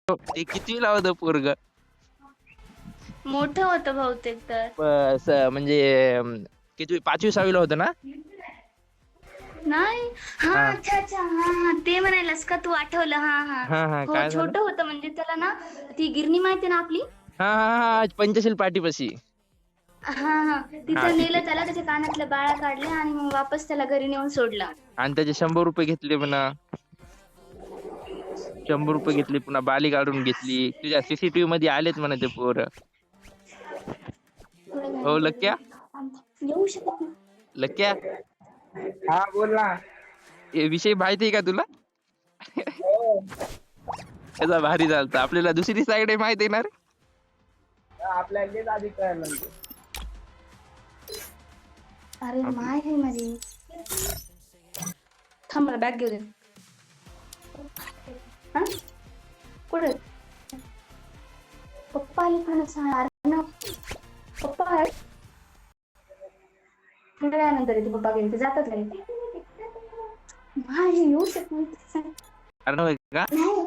ते कितवीला होतं पोरग? मोठं होतं बहुतेक तर. म्हणजे कितवी 5वी 6वीला होतं ना? नाही. हा हा अच्छा अच्छा हा हा ते म्हणायलास का तू आठवलं हा हा. हा हा हो काय झालं? छोटं होतं म्हणजे त्याला ना ती गिरणी माहिती ना आपली. हा हा हा पंचशील पाटीपशी. हा हा हा तिथं तिथे. नेलं त्याला त्याच्या कानातल्या बाळा काढल्या आणि मग वापस त्याला घरी नेऊन सोडला. आणि त्याचे 100 रुपये घेतले म्हणा. 100 रुपये घेतले पुन्हा बाली काढून घेतली. तुझ्या सीसीटीव्ही मध्ये आलेत म्हणा ते पोर. हो लक्या. येऊ शकत नाही. लक्या हा बोल ना. हे विषय माहिती आहे का तुला? हो. त्याचा भारी झालता. आपल्याला दुसरी साईड आहे माहिती आहे ना रे? आपल्याला तेच आधी कळलं. अरे माय आहे माझी. थांब मला बॅग घेऊ दे. हा कुठे पप्पा आले पण सांगणार ना. पप्पा आहे थोड्या वेळानंतर येते. पप्पा गेले ते जातात नाही. माझी येऊ शकत नाही. कारण होय का? नाही